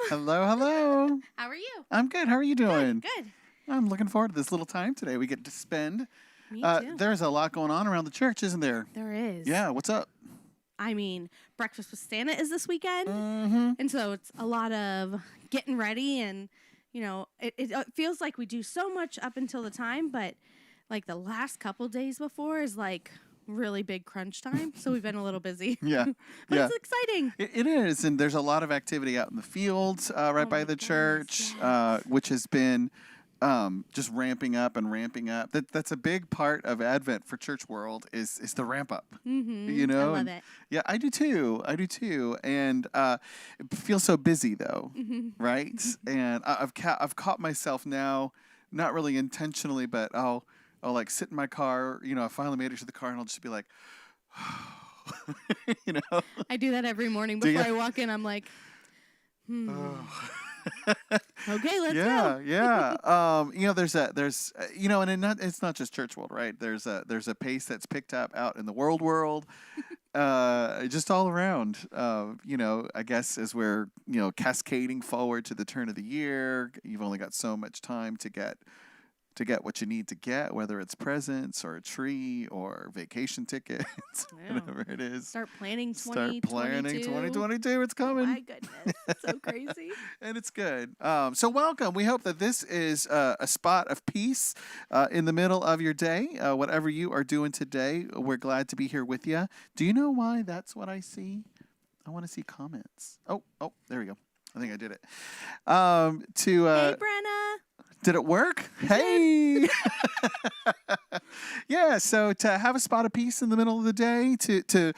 Hello, hello. How are you? I'm good. How are you doing? Good. I'm looking forward to this little time today we get to spend. Me too. There's a lot going on around the church, isn't there? There is. Yeah, what's up? I mean, Breakfast with Santa is this weekend. Mm-hmm. And so it's a lot of getting ready. And, it feels like we do so much up until the time. But, like, the last couple days before is, like, really big crunch time. So we've been a little busy. Yeah. But yeah. it's exciting. It is. And there's a lot of activity out in the fields right by the church, which has been just ramping up and ramping up. That's a big part of Advent for church world is the ramp up. Mm-hmm. You know, I love it. Yeah, I do too. And it feels so busy though, right? And I've caught myself now, not really intentionally, but I'll like sit in my car. I finally made it to the car, and I'll just be like, I do that every morning before I walk in. I'm like, Oh. Okay, let's yeah, go. yeah. And it's not just church world, right? There's a pace that's picked up out in the world, just all around. I guess as we're cascading forward to the turn of the year, you've only got so much time to get what you need to get, whether it's presents or a tree or vacation tickets, whatever it is. Start planning 2022. It's coming. Oh my goodness, it's so crazy. And it's good. So welcome. We hope that this is a spot of peace in the middle of your day. Whatever you are doing today, we're glad to be here with you. Do you know why that's what I see? I want to see comments. Oh, there we go. I think I did it. Hey, Brenna. Did it work? Hey! Yeah, so to have a spot of peace in the middle of the day to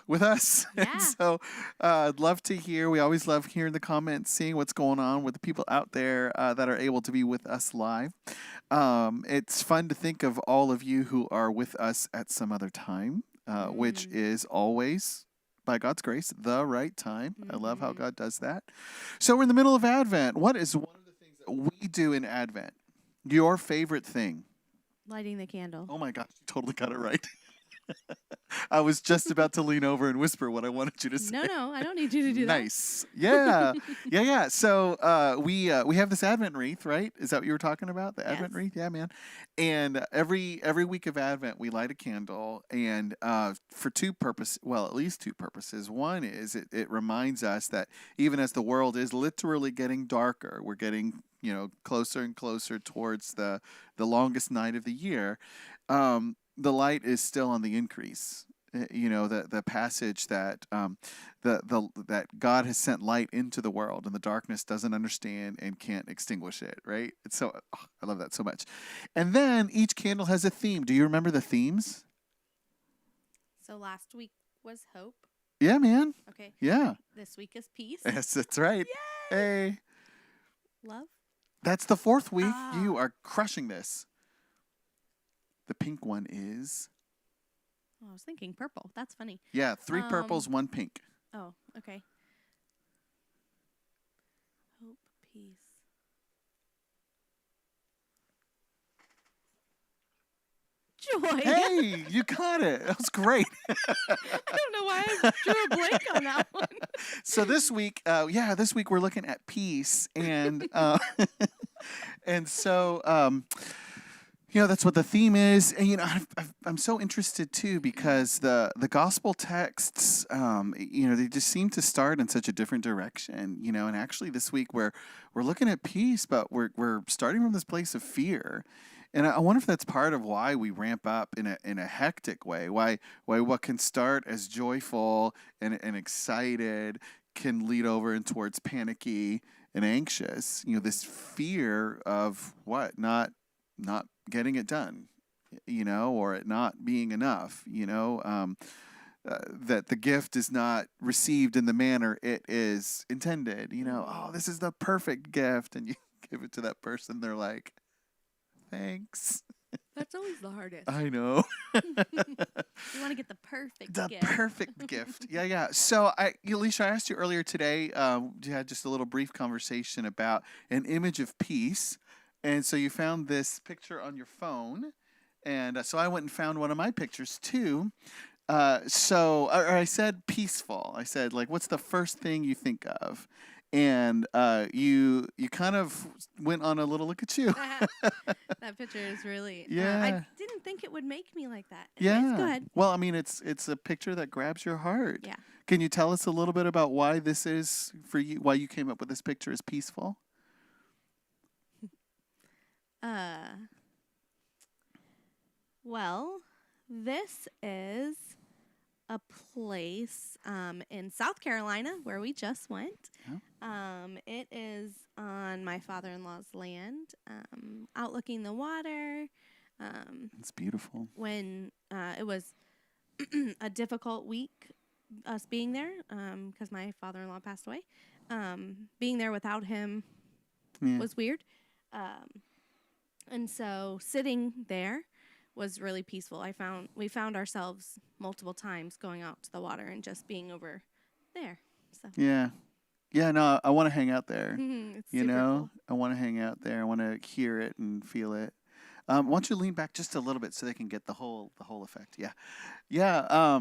with us. Yeah. And so I'd love to hear. We always love hearing the comments, seeing what's going on with the people out there that are able to be with us live. It's fun to think of all of you who are with us at some other time, which is always, by God's grace, the right time. I love how God does that. So we're in the middle of Advent. What is one of the things that we do in Advent? Your favorite thing? Lighting the candle. Oh my gosh, you totally got it right. I was just about to lean over and whisper what I wanted you to say. No, I don't need you to do that. Nice. Yeah. Yeah. So we have this Advent wreath, right? Is that what you were talking about? The Advent wreath? Yeah, man. And every week of Advent, we light a candle, and for at least two purposes. One is it reminds us that even as the world is literally getting darker, we're getting closer and closer towards the longest night of the year. The light is still on the increase. The passage that that God has sent light into the world, and the darkness doesn't understand and can't extinguish it. Right? It's so I love that so much. And then each candle has a theme. Do you remember the themes? So last week was hope. Yeah, man. Okay. Yeah. This week is peace. Yes, that's right. Yay! Hey. Love. That's the fourth week. You are crushing this. The pink one is... Oh, I was thinking purple. That's funny. Yeah, 3 purples, 1 pink. Oh, okay. Hope, peace. Joy. Hey, you got it. That was great. I don't know why I drew a blank on that one. So this week we're looking at peace, and and so that's what the theme is. And I'm so interested too, because the gospel texts, they just seem to start in such a different direction. And actually this week we're looking at peace, but we're starting from this place of fear. And I wonder if that's part of why we ramp up in a hectic way. Why what can start as joyful and excited can lead over and towards panicky and anxious. This fear of what not getting it done, or it not being enough. That the gift is not received in the manner it is intended. This is the perfect gift, and you give it to that person, they're like, thanks. That's always the hardest. I know. You want to get the perfect gift. The perfect gift. Yeah. So, Alicia, I asked you earlier today, you had just a little brief conversation about an image of peace. And so you found this picture on your phone. And so I went and found one of my pictures too. I said peaceful. I said, like, what's the first thing you think of? and you kind of went on a little look at you. That picture is really. Yeah. I didn't think it would make me like that. Yeah. Anyways, go ahead. Well, I mean, it's a picture that grabs your heart. Yeah. Can you tell us a little bit about why this is for you? Why you came up with this picture as peaceful? Well, this is a place in South Carolina where we just went. Oh. It is on my father-in-law's land, outlooking the water. It's beautiful. When it was a difficult week, us being there, because my father-in-law passed away. Being there without him was weird. And so sitting there was really peaceful. We found ourselves multiple times going out to the water and just being over there. So Yeah. No, I want to hang out there. it's You super know, cool. I want to hang out there. I want to hear it and feel it. Why don't you lean back just a little bit so they can get the whole effect? Yeah.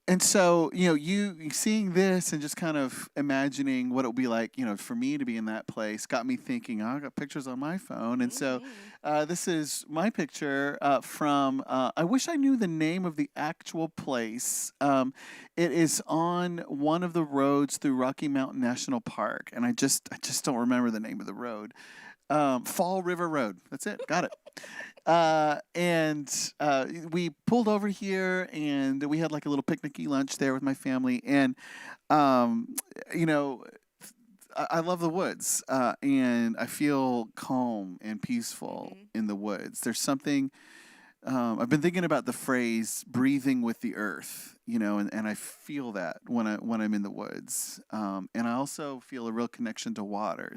And so, you seeing this and just kind of imagining what it would be like, for me to be in that place got me thinking, I got pictures on my phone. And so this is my picture from, I wish I knew the name of the actual place. It is on one of the roads through Rocky Mountain National Park. And I just don't remember the name of the road. Fall River Road. That's it. Got it. And we pulled over here and we had like a little picnicky lunch there with my family. And, I love the woods and I feel calm and peaceful in the woods. There's something, I've been thinking about the phrase breathing with the earth, and I feel that when I'm in the woods. And I also feel a real connection to water.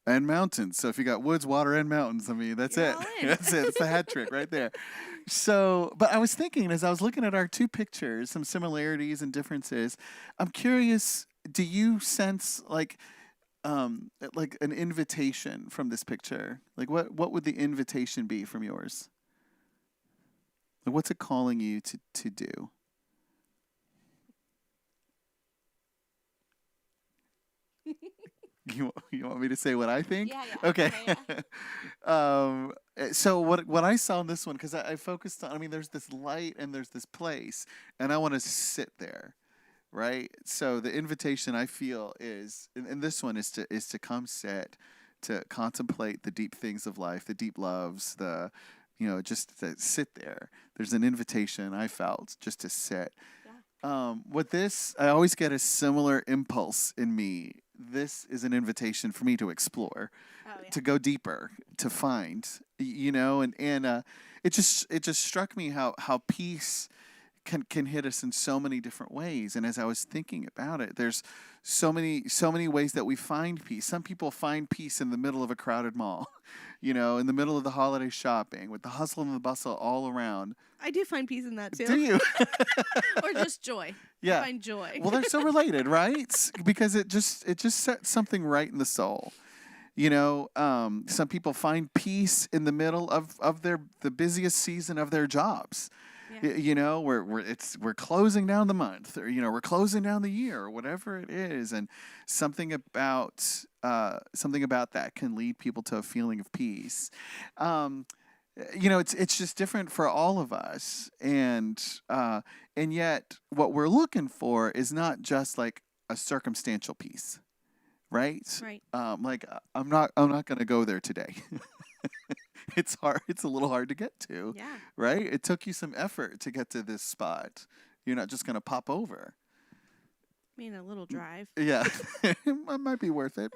And mountains. So if you got woods, water, and mountains, I mean, that's it. That's it. It's the hat trick right there. So, but I was thinking as I was looking at our two pictures, some similarities and differences. I'm curious, do you sense like an invitation from this picture? Like what would the invitation be from yours? Like what's it calling you to do? You want me to say what I think? Yeah. Okay. Yeah. So what I saw in this one, because I focused on, I mean, there's this light and there's this place, and I want to sit there, right? So the invitation I feel is, and this one is to come sit, to contemplate the deep things of life, the deep loves, just to sit there. There's an invitation I felt just to sit. With this, I always get a similar impulse in me. This is an invitation for me to explore, to go deeper, to find, and it just struck me how peace can hit us in so many different ways. And as I was thinking about it, there's so many ways that we find peace. Some people find peace in the middle of a crowded mall, in the middle of the holiday shopping with the hustle and the bustle all around. I do find peace in that too. Do you? Or just joy. Yeah. I find joy. Well, they're so related, right? Because it just sets something right in the soul. Some people find peace in the middle of the busiest season of their jobs. Yeah. We're closing down the month, or we're closing down the year, or whatever it is, and something about that can lead people to a feeling of peace. It's just different for all of us, and yet what we're looking for is not just like a circumstantial peace, right? Right. Like I'm not going to go there today. It's hard. It's a little hard to get to. Yeah. Right? It took you some effort to get to this spot. You're not just going to pop over. I mean, a little drive. Yeah. It might be worth it.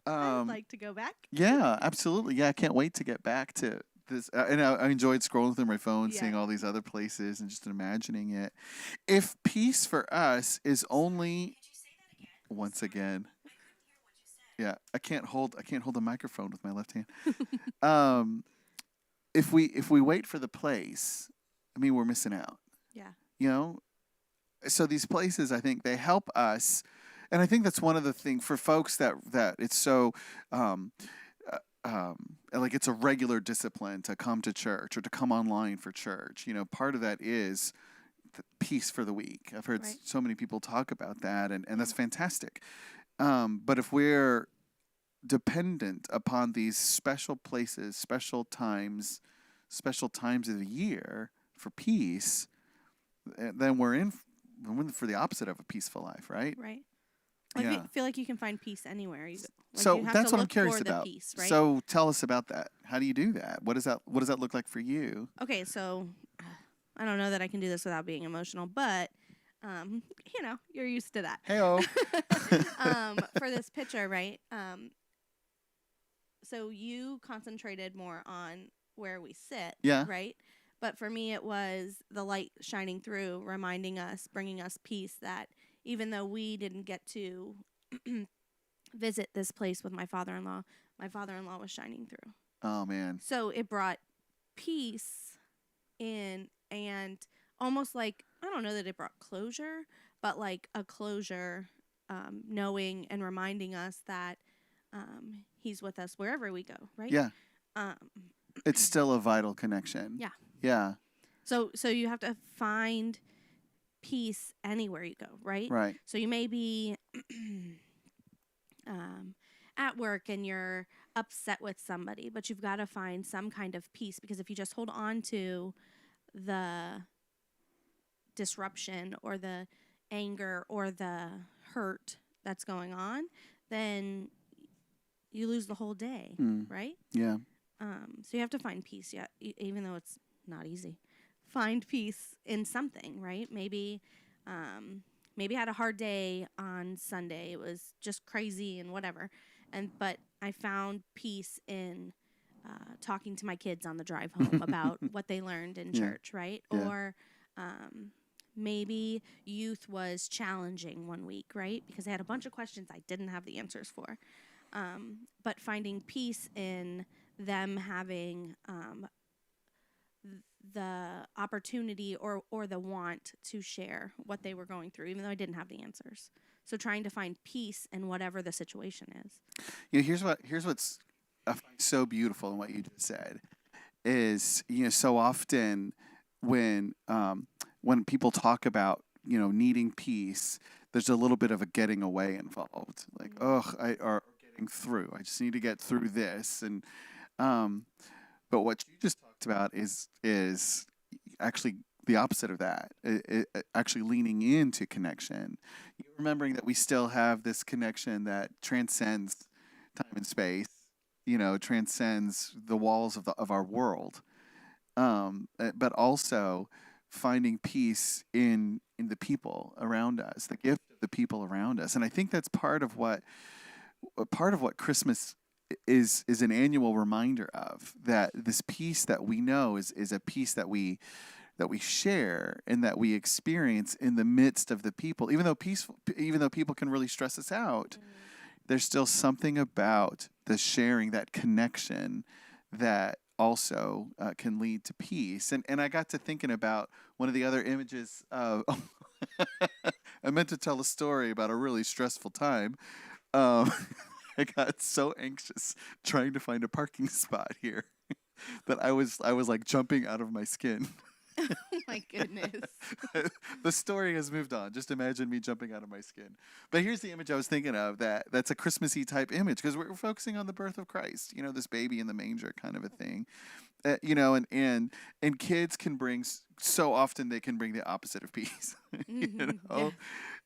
I'd like to go back. Yeah, absolutely. Yeah, I can't wait to get back to this. And I enjoyed scrolling through my phone, seeing all these other places and just imagining it. If peace for us is only, once again, yeah, I can't hold the microphone with my left hand. If we wait for the place, I mean, we're missing out. Yeah. So these places, I think they help us, and I think that's one of the things for folks that it's so like it's a regular discipline to come to church or to come online for church. Part of that is peace for the week. I've heard Right. so many people talk about that, and that's fantastic. But if we're dependent upon these special places, special times of the year for peace, then we're in for the opposite of a peaceful life, right? Right. Like, Yeah. I feel like you can find peace anywhere. You, like, So you have that's to what I'm look curious for the about. peace, right? So tell us about that. How do you do that? What does that look like for you? Okay, so I don't know that I can do this without being emotional, but you're used to that. Heyo. For this picture, right? So you concentrated more on where we sit, Yeah. right? But for me, it was the light shining through, reminding us, bringing us peace that even though we didn't get to visit this place with my father-in-law was shining through. Oh man. So it brought peace in, and almost like, I don't know that it brought closure, but like a closure, knowing and reminding us that he's with us wherever we go, right? Yeah. Um, It's still a vital connection. Yeah. Yeah. So you have to find peace anywhere you go, right? Right. So you may be at work and you're upset with somebody, but you've got to find some kind of peace, because if you just hold on to the disruption or the anger or the hurt that's going on, then you lose the whole day, right? Yeah. So you have to find peace, even though it's not easy. Find peace in something, right? Maybe I had a hard day on Sunday. It was just crazy and whatever, but I found peace in talking to my kids on the drive home about what they learned in church, right? Yeah. Or maybe youth was challenging one week, right? Because they had a bunch of questions I didn't have the answers for. But finding peace in them having the opportunity or the want to share what they were going through, even though I didn't have the answers. So trying to find peace in whatever the situation is. Here's what's I find so beautiful in what you just said is, so often when people talk about, needing peace, there's a little bit of a getting away involved. Like, or getting through. I just need to get through this. And but what you just talked about is actually the opposite of that. Actually leaning into connection. Remembering that we still have this connection that transcends time and space, transcends the walls of our world. But also finding peace in the people around us, the gift of the people around us. And I think that's part of what Christmas is an annual reminder of, that this peace that we know is a peace that we share and that we experience in the midst of the people. Even though people can really stress us out, there's still something about the sharing, that connection, that also can lead to peace. And I got to thinking about one of the other images of I meant to tell a story about a really stressful time. I got so anxious trying to find a parking spot here that I was like jumping out of my skin. Oh my goodness. The story has moved on. Just imagine me jumping out of my skin. But here's the image I was thinking of, that's a Christmassy type image, because we're focusing on the birth of Christ, this baby in the manger kind of a thing. And kids can bring, so often they can bring the opposite of peace.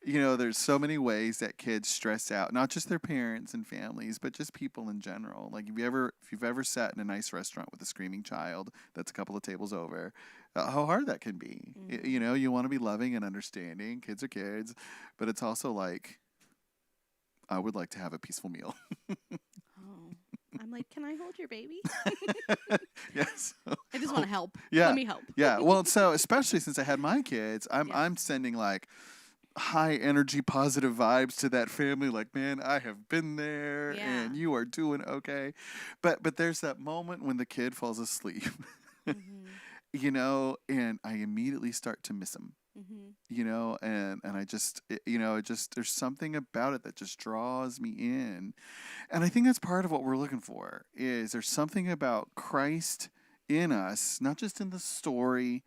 There's so many ways that kids stress out, not just their parents and families, but just people in general. Like if you've ever sat in a nice restaurant with a screaming child that's a couple of tables over, how hard that can be. You want to be loving and understanding. Kids are kids, but it's also like, I would like to have a peaceful meal. I'm like, can I hold your baby? Yes. I just want to help. Yeah. Let me help. Yeah. Well, so especially since I had my kids, I'm sending like high energy, positive vibes to that family. Like, man, I have been there, and you are doing okay. But there's that moment when the kid falls asleep, and I immediately start to miss him. And I just, there's something about it that just draws me in. And I think that's part of what we're looking for, is there's something about Christ in us, not just in the story,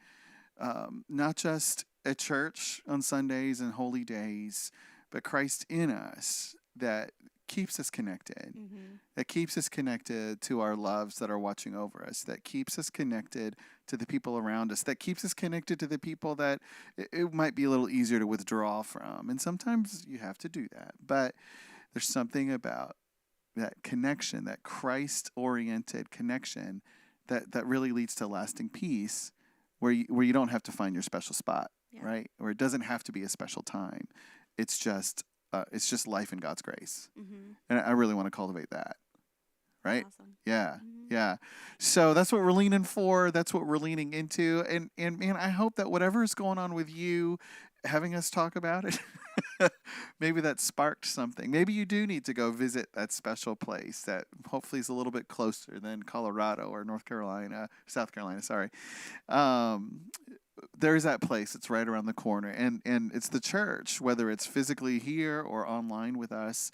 not just at church on Sundays and holy days, but Christ in us that keeps us connected, that keeps us connected to our loves that are watching over us, that keeps us connected to the people around us, that keeps us connected to the people that it might be a little easier to withdraw from. And sometimes you have to do that. But there's something about that connection, that Christ-oriented connection that really leads to lasting peace where you don't have to find your special spot, right? Or it doesn't have to be a special time. It's just life in God's grace. And I really want to cultivate that, right? Awesome. Yeah, yeah. So that's what we're leaning for. That's what we're leaning into. And man, I hope that whatever is going on with you, having us talk about it, maybe that sparked something. Maybe you do need to go visit that special place that hopefully is a little bit closer than Colorado or South Carolina, sorry. There's that place. It's right around the corner. And it's the church, whether it's physically here or online with us.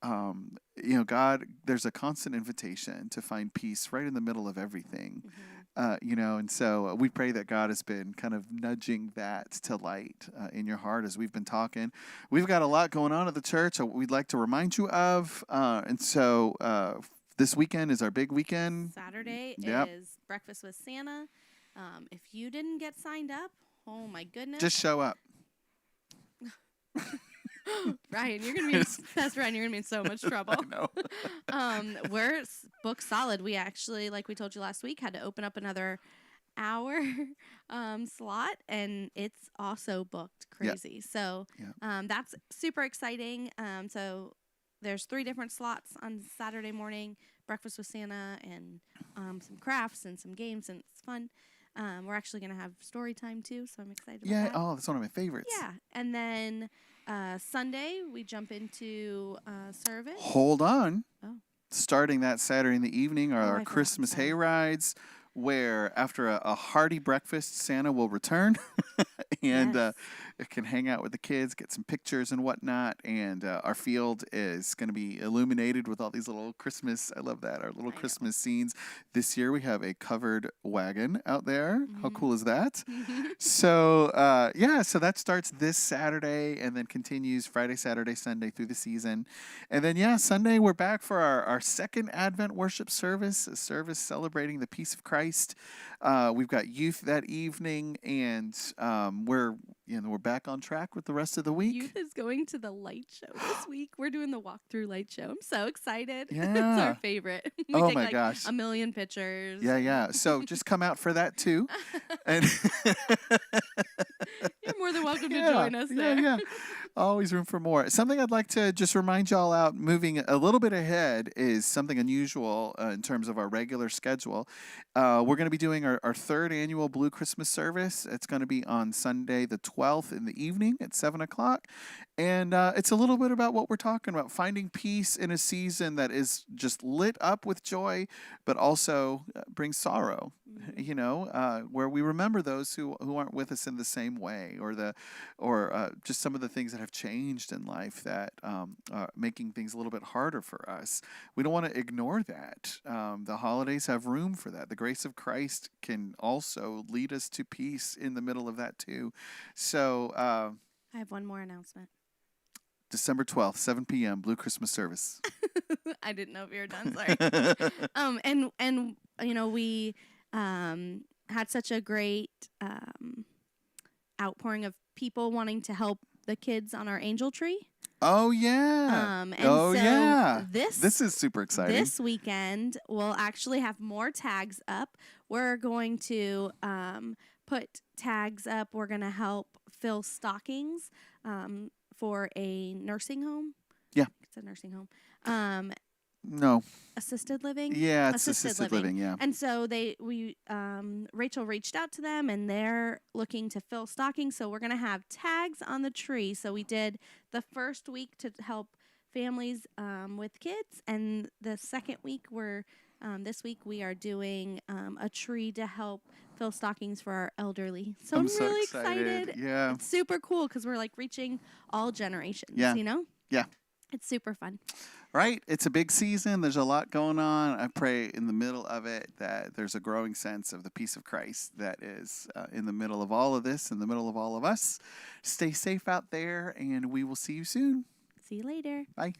God, there's a constant invitation to find peace right in the middle of everything. And so we pray that God has been kind of nudging that to light in your heart as we've been talking. We've got a lot going on at the church we'd like to remind you of. And so this weekend is our big weekend. Saturday is Breakfast with Santa. If you didn't get signed up, oh my goodness. Just show up. Ryan, you're going to be, Pastor Ryan, you're going to be in so much trouble. I know. We're booked solid. We actually, like we told you last week, had to open up another hour slot, and it's also booked crazy. So that's super exciting. So there's 3 different slots on Saturday morning, Breakfast with Santa, and some crafts and some games, and it's fun. We're actually going to have story time, too, so I'm excited about that. Oh, that's one of my favorites. Yeah, and then Sunday, we jump into service. Hold on. Oh. Starting that Saturday in the evening are our I Christmas forgot. hay rides, where after a hearty breakfast, Santa will return and it can hang out with the kids, get some pictures and whatnot. And our field is going to be illuminated with all these little Christmas, I love that, our little Christmas scenes. This year we have a covered wagon out there. How cool is that? So, so that starts this Saturday and then continues Friday, Saturday, Sunday through the season. And then, Sunday we're back for our second Advent worship service, a service celebrating the peace of Christ. We've got youth that evening, and we're back on track with the rest of the week. Youth is going to the light show this week. We're doing the walkthrough light show. I'm so excited. Yeah. It's our favorite. We Oh take my gosh. a million pictures. Yeah. So just come out for that too. And You're more than welcome to join us there. Yeah. Always room for more. Something I'd like to just remind y'all out, moving a little bit ahead, is something unusual in terms of our regular schedule. We're going to be doing our 3rd annual Blue Christmas service. It's going to be on Sunday the 12th in the evening at 7 o'clock. And it's a little bit about what we're talking about, finding peace in a season that is just lit up with joy, but also brings sorrow, where we remember those who aren't with us in the same way, or just some of the things that have changed in life that are making things a little bit harder for us. We don't want to ignore that. The holidays have room for that. The grace of Christ can also lead us to peace in the middle of that too. So I have one more announcement. December 12th, 7 p.m., Blue Christmas service. I didn't know if you were done. Sorry. We had such a great outpouring of people wanting to help the kids on our angel tree. Oh, yeah. This is super exciting. This weekend, we'll actually have more tags up. We're going to put tags up. We're going to help fill stockings for a nursing home. Yeah. It's a nursing home. No. Assisted living? Yeah, it's assisted living, yeah. And so Rachel reached out to them, and they're looking to fill stockings. So we're going to have tags on the tree. So we did the first week to help families with kids, and the second week this week we are doing a tree to help fill stockings for our elderly. So I'm really excited. Yeah. It's super cool because we're reaching all generations, Yeah. Yeah. Yeah. It's super fun. right? It's a big season. There's a lot going on. I pray in the middle of it that there's a growing sense of the peace of Christ that is in the middle of all of this, in the middle of all of us. Stay safe out there, and we will see you soon. See you later. Bye.